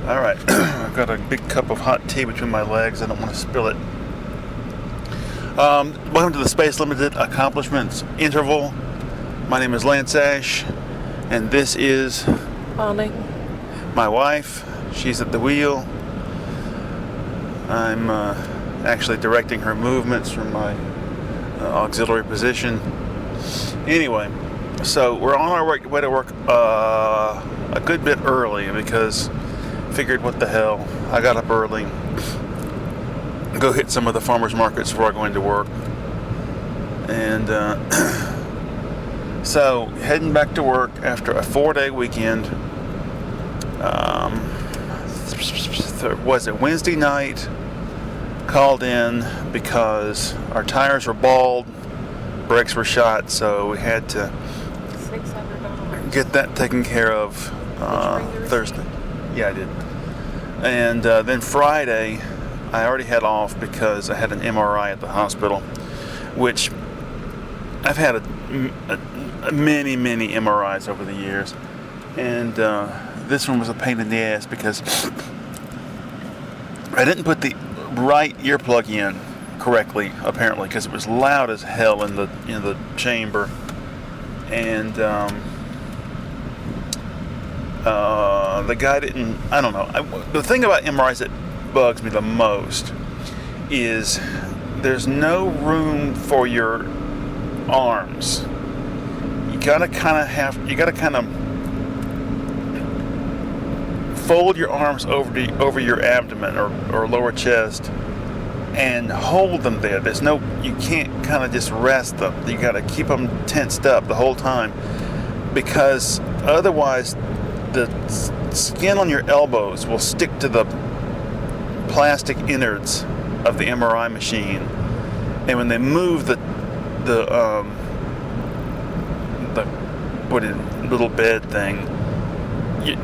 All right, I've got a big cup of hot tea between my legs. I don't want to spill it. Welcome to the Space Limited Accomplishments Interval. My name is Lance Ash, and this is Bonnie. my wife. She's at the wheel. I'm actually directing her movements from my auxiliary position. Anyway, so we're on our way to work a good bit early because figured what the hell. I got up early, go hit some of the farmers markets before I go into work, and so heading back to work after a 4-day weekend. Was it Wednesday night? Called in because our tires were bald, brakes were shot, so we had to $600. get that taken care of Thursday. Yeah, I did. And then Friday, I already had off because I had an MRI at the hospital, which I've had many MRIs over the years, and this one was a pain in the ass because I didn't put the right earplug in correctly, apparently, because it was loud as hell in the chamber, and the guy didn't. I don't know. The thing about MRIs that bugs me the most is there's no room for your arms. You gotta kind of fold your arms over your abdomen or lower chest and hold them there. You can't kind of just rest them. You gotta keep them tensed up the whole time, because otherwise the skin on your elbows will stick to the plastic innards of the MRI machine, and when they move the little bed thing,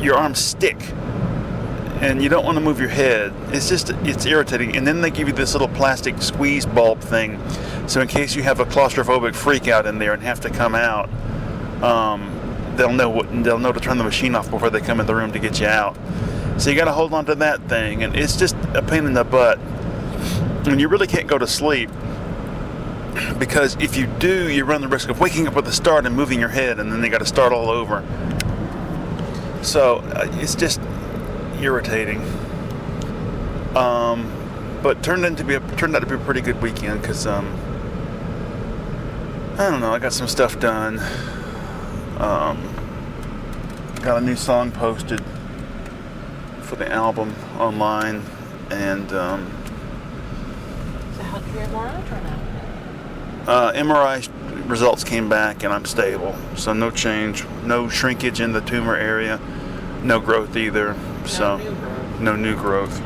your arms stick, and you don't want to move your head. It's irritating. And then they give you this little plastic squeeze bulb thing, so in case you have a claustrophobic freak out in there and have to come out, they'll know to turn the machine off before they come in the room to get you out. So you got to hold on to that thing, and it's just a pain in the butt. And you really can't go to sleep, because if you do, you run the risk of waking up with a start and moving your head, and then they got to start all over. So it's just irritating. But turned out to be a pretty good weekend because I don't know. I got some stuff done. Got a new song posted for the album online, and So how did your MRI turn out? MRI results came back, and I'm stable. So no change, no shrinkage in the tumor area, no growth either. So New growth. no new growth.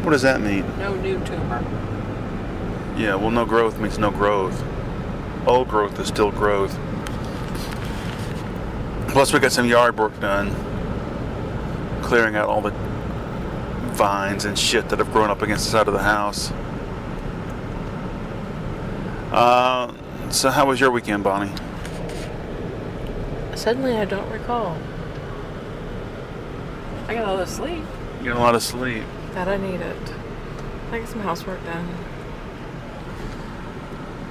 What does that mean? No new tumor. Yeah, well, no growth means no growth. Old growth is still growth. Plus, we got some yard work done, clearing out all the vines and shit that have grown up against the side of the house. So how was your weekend, Bonnie? Suddenly, I don't recall. I got all the sleep You got a lot of sleep. that I needed. I got some housework done.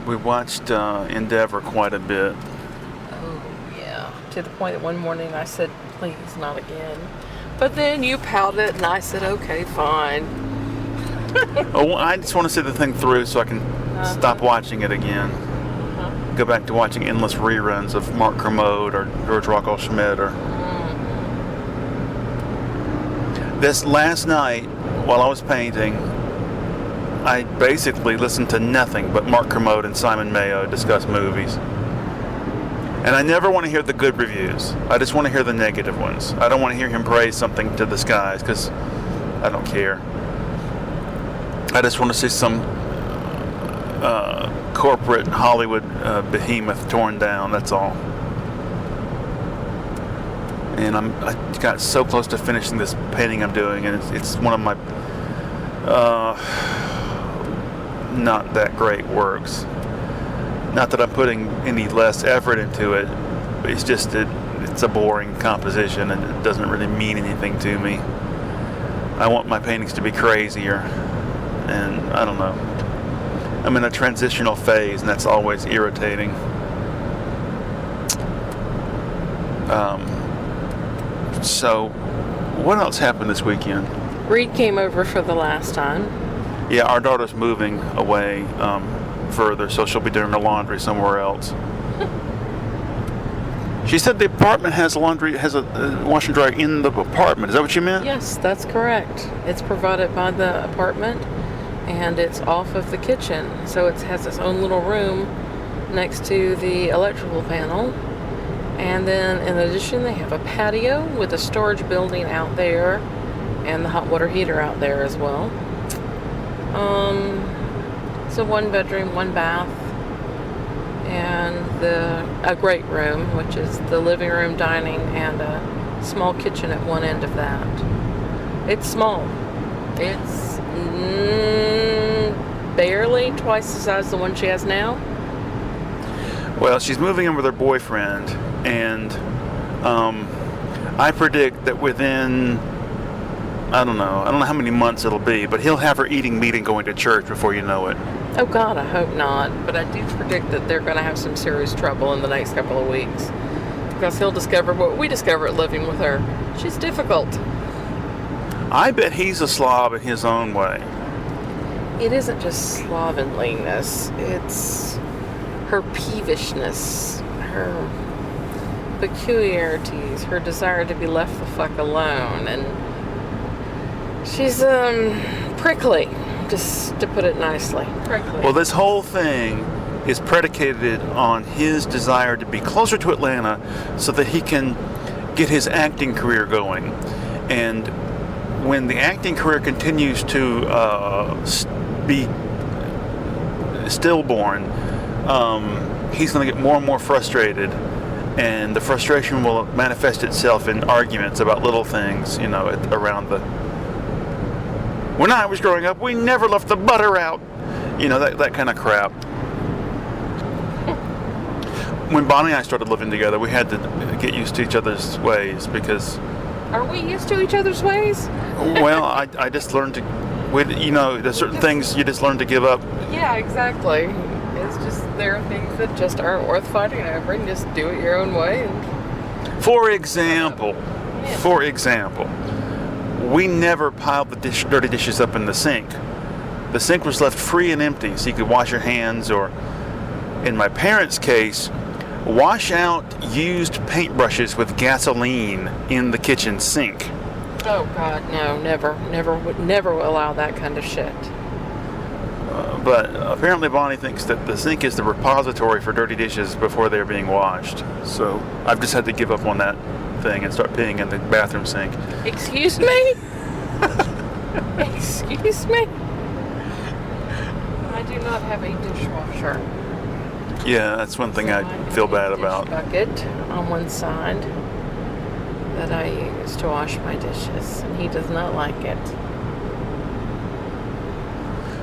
We watched Endeavor quite a bit. Oh, yeah. To the point that one morning I said, please, not again. But then you pouted, and I said, okay, fine. Oh, I just want to see the thing through so I can stop watching it again. Go back to watching endless reruns of Mark Kermode or George Rocco Schmidt. Or this last night, while I was painting, I basically listened to nothing but Mark Kermode and Simon Mayo discuss movies. And I never want to hear the good reviews. I just want to hear the negative ones. I don't want to hear him praise something to the skies, because I don't care. I just want to see some corporate Hollywood behemoth torn down, that's all. And I got so close to finishing this painting I'm doing, and it's one of my not that great works. Not that I'm putting any less effort into it, but it's just it's a boring composition, and it doesn't really mean anything to me. I want my paintings to be crazier, and I don't know. I'm in a transitional phase, and that's always irritating. So, what else happened this weekend? Reed came over for the last time. Yeah, our daughter's moving away further, so she'll be doing her laundry somewhere else. She said the apartment has a washer and dryer in the apartment. Is that what you meant? Yes, that's correct. It's provided by the apartment, and it's off of the kitchen. So it has its own little room next to the electrical panel. And then in addition, they have a patio with a storage building out there and the hot water heater out there as well. So 1 bedroom, 1 bath, and a great room, which is the living room, dining, and a small kitchen at one end of that. It's small. It's barely twice the size of the one she has now. Well, she's moving in with her boyfriend, and I predict that within, I don't know how many months it'll be, but he'll have her eating meat and going to church before you know it. Oh God, I hope not. But I do predict that they're going to have some serious trouble in the next couple of weeks. Because he'll discover what we discover at living with her. She's difficult. I bet he's a slob in his own way. It isn't just slovenliness. It's her peevishness, her peculiarities, her desire to be left the fuck alone. And she's, prickly. Just to put it nicely. Prickly. Well, this whole thing is predicated on his desire to be closer to Atlanta so that he can get his acting career going. And when the acting career continues to be stillborn, he's going to get more and more frustrated. And the frustration will manifest itself in arguments about little things, around the... When I was growing up, we never left the butter out. That kind of crap. When Bonnie and I started living together, we had to get used to each other's ways because... Are we used to each other's ways? Well, I just learned to... there's certain things you just learn to give up. Yeah, exactly. It's just, there are things that just aren't worth fighting over, and just do it your own way. For example, we never piled the dirty dishes up in the sink. The sink was left free and empty, so you could wash your hands, or, in my parents' case, wash out used paintbrushes with gasoline in the kitchen sink. Oh God, no, never will allow that kind of shit. But apparently Bonnie thinks that the sink is the repository for dirty dishes before they're being washed. So I've just had to give up on that thing and start peeing in the bathroom sink. Excuse me? Excuse me? I do not have a dishwasher. Yeah, that's one thing I feel bad about. Bucket on one side that I use to wash my dishes, and he does not like it.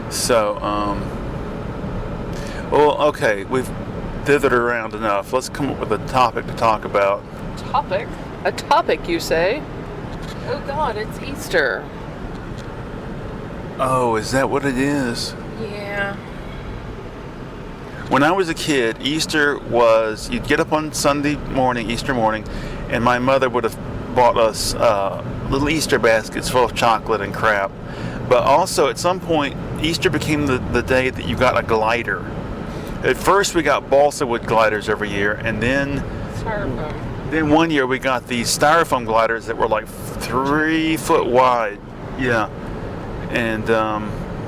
So, well, okay, we've dithered around enough. Let's come up with a topic to talk about. Topic? A topic, you say? Oh God, it's Easter. Oh, is that what it is? Yeah. When I was a kid, Easter was, you'd get up on Sunday morning, Easter morning, and my mother would have bought us little Easter baskets full of chocolate and crap. But also, at some point, Easter became the day that you got a glider. At first, we got balsa wood gliders every year, and then one year we got these styrofoam gliders that were like 3 foot wide. Yeah. And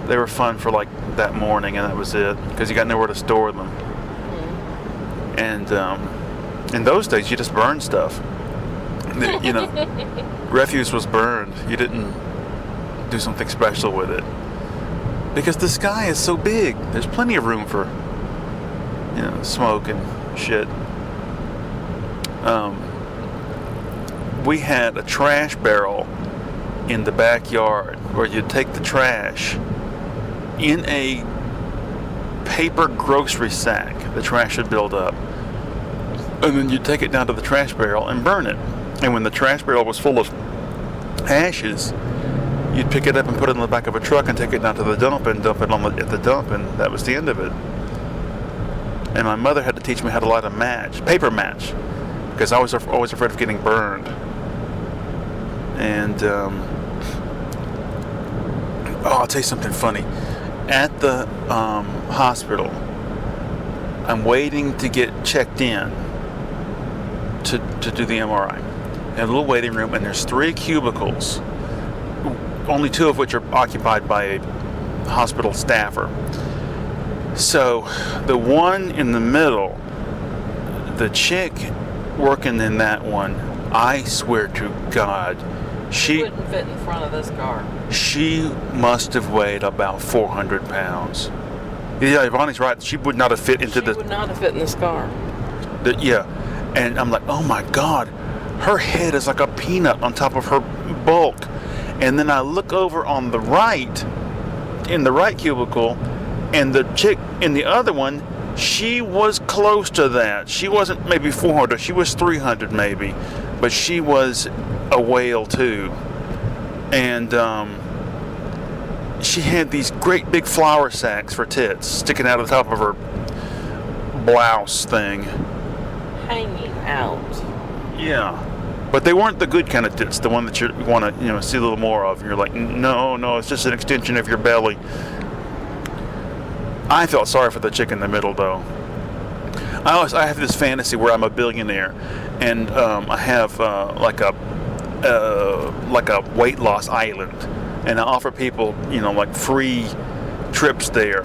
they were fun for like that morning, and that was it, because you got nowhere to store them. Mm-hmm. And in those days, you just burned stuff. Refuse was burned. You didn't do something special with it, because the sky is so big. There's plenty of room for smoke and shit. We had a trash barrel in the backyard where you'd take the trash in a paper grocery sack. The trash would build up, and then you'd take it down to the trash barrel and burn it. And when the trash barrel was full of ashes, you'd pick it up and put it in the back of a truck and take it down to the dump and dump it at the dump, and that was the end of it. And my mother had to teach me how to light a paper match, because I was always afraid of getting burned. And I'll tell you something funny. At the hospital, I'm waiting to get checked in to do the MRI. In a little waiting room, and there's 3 cubicles, only 2 of which are occupied by a hospital staffer. So the one in the middle, the chick working in that one, I swear to God, she wouldn't fit in front of this car. She must have weighed about 400 pounds. Yeah, Ivani's right. She would not have fit into She would not have fit in this car. Yeah. And I'm like, oh my God, her head is like a peanut on top of her bulk. And then I look over on the right, in the right cubicle, and the chick in the other one, she was close to that. She wasn't maybe 400, she was 300 maybe. But she was a whale too. And she had these great big flour sacks for tits sticking out of the top of her blouse thing. Hanging out. Yeah. But they weren't the good kind of tits, the one that you want to, see a little more of. And you're like, no, it's just an extension of your belly. I felt sorry for the chick in the middle, though. I have this fantasy where I'm a billionaire, and I have like a weight loss island, and I offer people, like free trips there.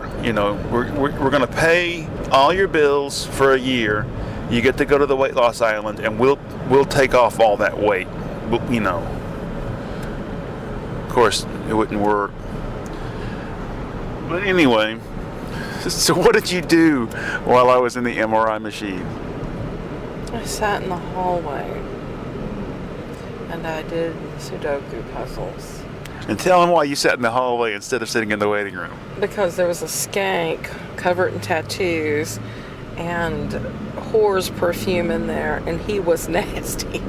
We're going to pay all your bills for a year. You get to go to the weight loss island, and we'll take off all that weight. Of course, it wouldn't work. But anyway, so what did you do while I was in the MRI machine? I sat in the hallway and I did Sudoku puzzles. And tell them why you sat in the hallway instead of sitting in the waiting room. Because there was a skank covered in tattoos and whore's perfume in there, and he was nasty.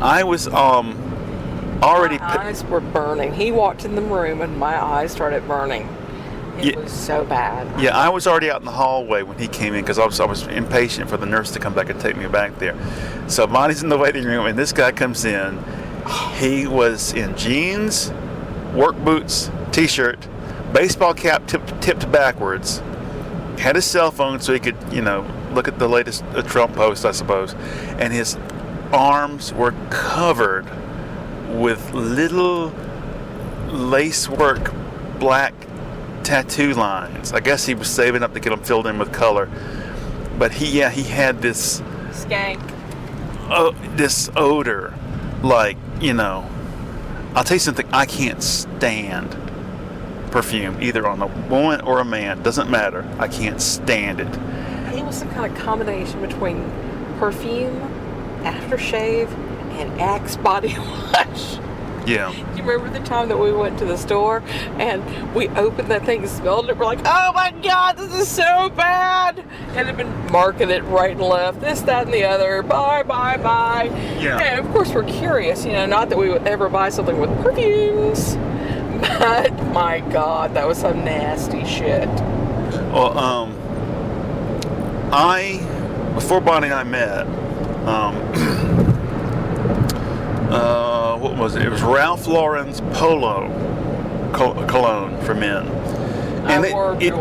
I was already... My eyes were burning. He walked in the room and my eyes started burning. It was so bad. Yeah, I was already out in the hallway when he came in, because I was impatient for the nurse to come back and take me back there. So Monty's in the waiting room, and this guy comes in. He was in jeans, work boots, t-shirt, baseball cap tipped backwards, had his cell phone so he could, look at the latest Trump post, I suppose, and his arms were covered with little lacework black tattoo lines. I guess he was saving up to get them filled in with color. But he had this skank. This odor, like, I'll tell you something, I can't stand perfume, either on a woman or a man, doesn't matter. I can't stand it. It was some kind of combination between perfume, aftershave, and Axe body wash. Yeah. You remember the time that we went to the store and we opened that thing and smelled it? We're like, oh my God, this is so bad. And they've been marking it right and left, this, that, and the other. Bye. Yeah. And of course we're curious, not that we would ever buy something with perfumes. But my God, that was some nasty shit. Well, before Bonnie and I met, what was it? It was Ralph Lauren's Polo cologne for men, and it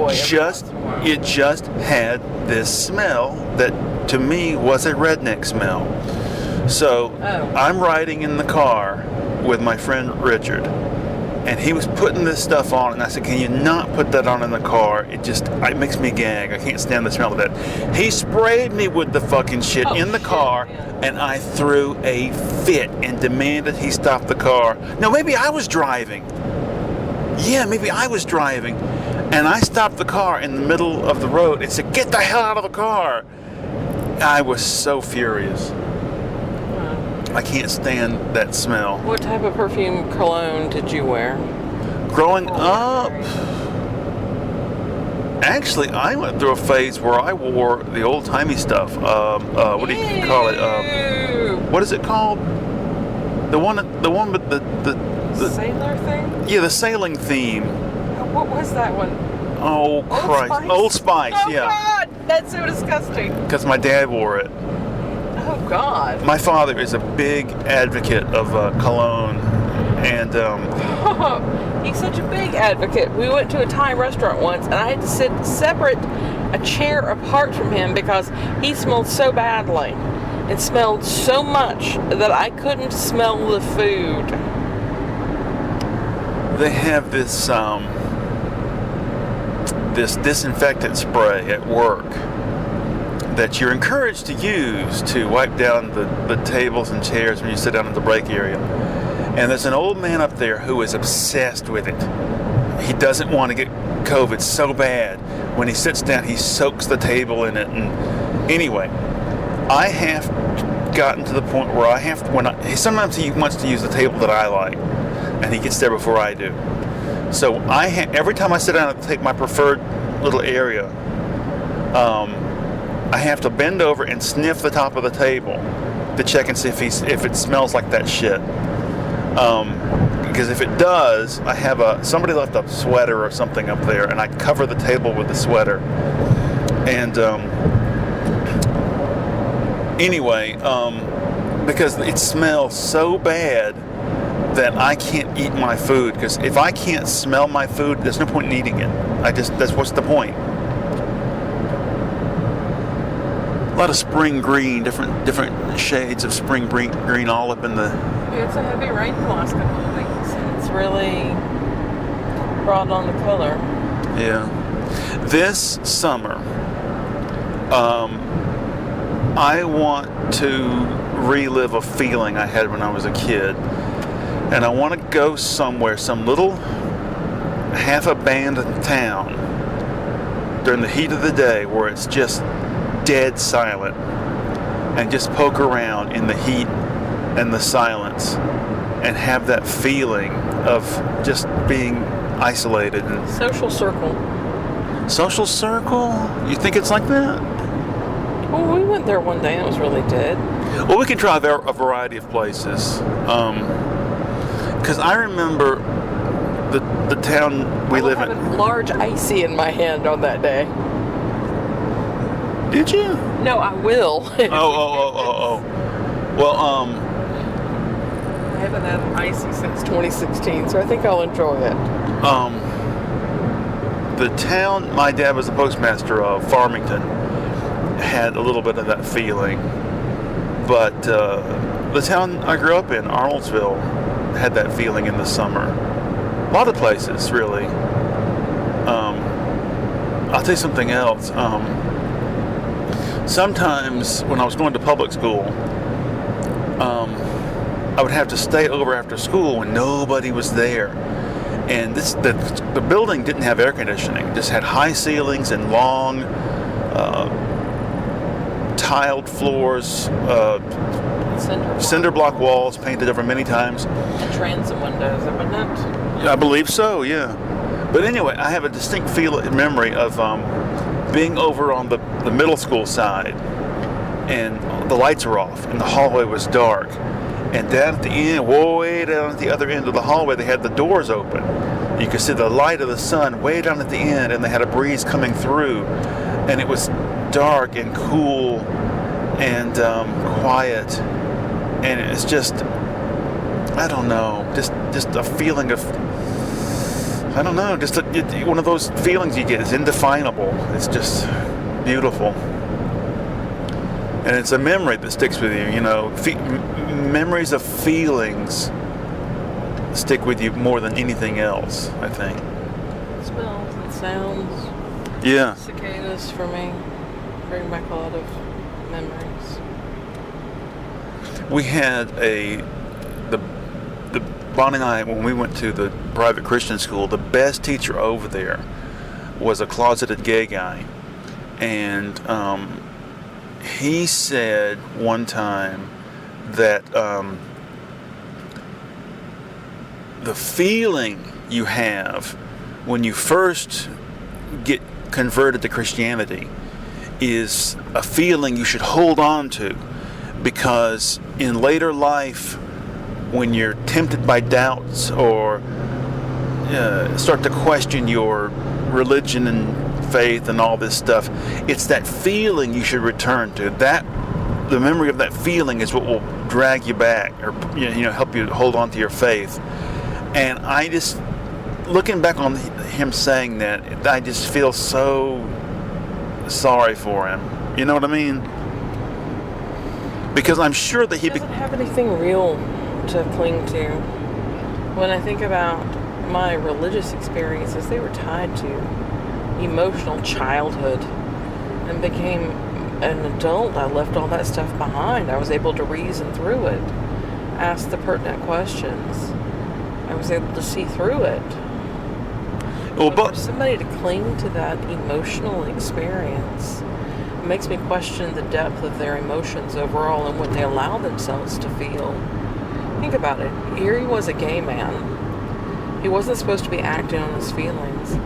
just had this smell that to me was a redneck smell. So I'm riding in the car with my friend Richard, and he was putting this stuff on, and I said, can you not put that on in the car? It makes me gag. I can't stand the smell of that. He sprayed me with the fucking shit in the car, and I threw a fit and demanded he stop the car. No, maybe I was driving. Yeah, maybe I was driving. And I stopped the car in the middle of the road and said, get the hell out of the car. I was so furious. I can't stand that smell. What type of perfume cologne did you wear? Growing up, actually, I went through a phase where I wore the old-timey stuff. What do you call it? What is it called? The one with the sailor thing? Yeah, the sailing theme. What was that one? Oh, Christ. Spice? Old Spice, Oh, yeah. God! That's so disgusting. Because my dad wore it. Oh, God. My father is a big advocate of cologne, and He's such a big advocate. We went to a Thai restaurant once, and I had to sit separate a chair apart from him because he smelled so badly. It smelled so much that I couldn't smell the food. they have this this disinfectant spray at work that you're encouraged to use to wipe down the tables and chairs when you sit down in the break area. And there's an old man up there who is obsessed with it. He doesn't want to get COVID so bad. When he sits down, he soaks the table in it. And anyway, I have gotten to the point where I have to, sometimes he wants to use the table that I like, and he gets there before I do. So every time I sit down and take my preferred little area, I have to bend over and sniff the top of the table to check and see if it smells like that shit. Because if it does, I have somebody left a sweater or something up there, and I cover the table with the sweater. And anyway, because it smells so bad that I can't eat my food. Because if I can't smell my food, there's no point in eating it. What's the point? A lot of spring green, different shades of spring green all up in the... It's a heavy rain the last couple of weeks, and it's really brought on the color. Yeah. This summer, I want to relive a feeling I had when I was a kid. And I want to go somewhere, some little half-abandoned town during the heat of the day where it's just dead silent, and just poke around in the heat and the silence and have that feeling of just being isolated. And Social circle. social circle? You think it's like that? Well, we went there one day and it was really dead. Well, we can try a variety of places. Because I remember the town we live I had in. a large icy in my hand on that day. Did you? No, I will. Oh. Well, I haven't had an icy since 2016, so I think I'll enjoy it. the town my dad was the postmaster of, Farmington, had a little bit of that feeling. But the town I grew up in, Arnoldville, had that feeling in the summer. A lot of places, really. I'll tell you something else. Sometimes when I was going to public school, I would have to stay over after school when nobody was there. And the building didn't have air conditioning. It just had high ceilings and long tiled floors, cinder block walls painted over many times. And transom windows, isn't it? I believe so, yeah. But anyway, I have a distinct memory of being over on the middle school side, and the lights were off, and the hallway was dark. And down at the end, way down at the other end of the hallway, they had the doors open. You could see the light of the sun way down at the end, and they had a breeze coming through. And it was dark and cool and quiet. And it's just, I don't know, just a feeling of, I don't know, just one of those feelings you get. It's indefinable. It's just beautiful. And it's a memory that sticks with you, you know. Memories of feelings stick with you more than anything else, I think. Smells and sounds. Yeah. Cicadas for me bring back a lot of memories. We had the Bonnie and I, when we went to the private Christian school, the best teacher over there was a closeted gay guy. And he said one time that the feeling you have when you first get converted to Christianity is a feeling you should hold on to, because in later life when you're tempted by doubts or start to question your religion and faith and all this stuff, it's that feeling you should return to. The memory of that feeling is what will drag you back, or help you hold on to your faith. And I just, looking back on him saying that, I just feel so sorry for him. You know what I mean? Because I'm sure that he doesn't have anything real to cling to. When I think about my religious experiences, they were tied to emotional childhood, and became an adult. I left all that stuff behind. I was able to reason through it, ask the pertinent questions. I was able to see through it. Well, but for somebody to cling to that emotional experience, it makes me question the depth of their emotions overall and what they allow themselves to feel. Think about it. Here he was, a gay man. He wasn't supposed to be acting on his feelings.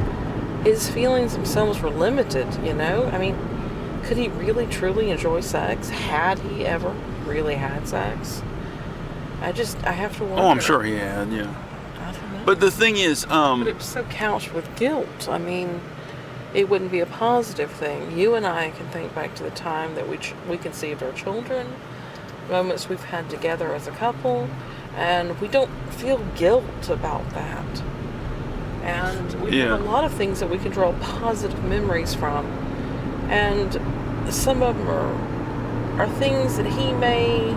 His feelings themselves were limited, I mean, could he really truly enjoy sex? Had he ever really had sex? I have to wonder. Oh, I'm sure he had, yeah. I don't know. But the thing is, but it was so couched with guilt. I mean, it wouldn't be a positive thing. You and I can think back to the time that we conceived our children, moments we've had together as a couple, and we don't feel guilt about that. And we have a lot of things that we can draw positive memories from. And some of them are things that he may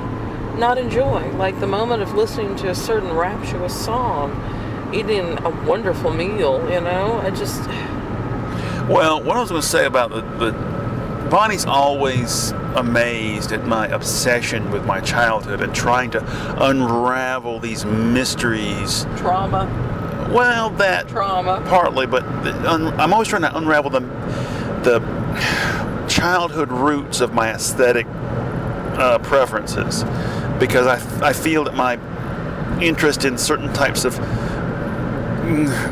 not enjoy, like the moment of listening to a certain rapturous song, eating a wonderful meal, Well, what I was going to say about the Bonnie's always amazed at my obsession with my childhood and trying to unravel these mysteries. Trauma. Well, that trauma. Partly, but I'm always trying to unravel the childhood roots of my aesthetic preferences, because I feel that my interest in certain types of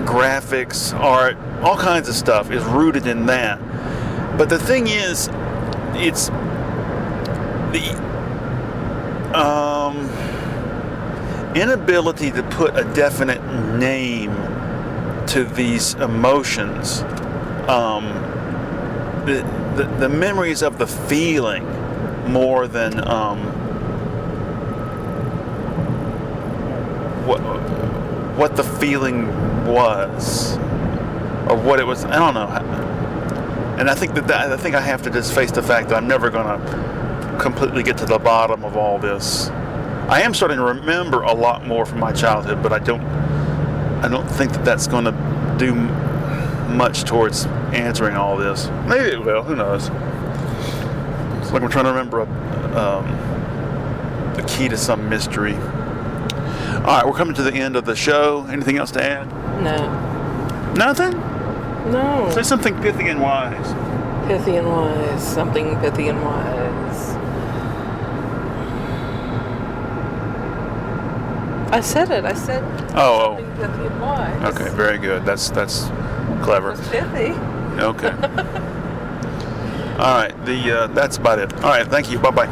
graphics, art, all kinds of stuff is rooted in that. But the thing is, it's the inability to put a definite name to these emotions. The memories of the feeling more than what the feeling was, or what it was. I don't know. And I think I think I have to just face the fact that I'm never going to completely get to the bottom of all this. I am starting to remember a lot more from my childhood, but I don't think that that's going to do much towards answering all this. Maybe it will. Who knows? It's like I'm trying to remember the key to some mystery. All right, we're coming to the end of the show. Anything else to add? No. Nothing? No. Say something pithy and wise. Pithy and wise. Something pithy and wise. I said it. I said something pithy and wise. Okay, very good. That's clever. It was pithy. Okay. All right. That's about it. All right. Thank you. Bye-bye.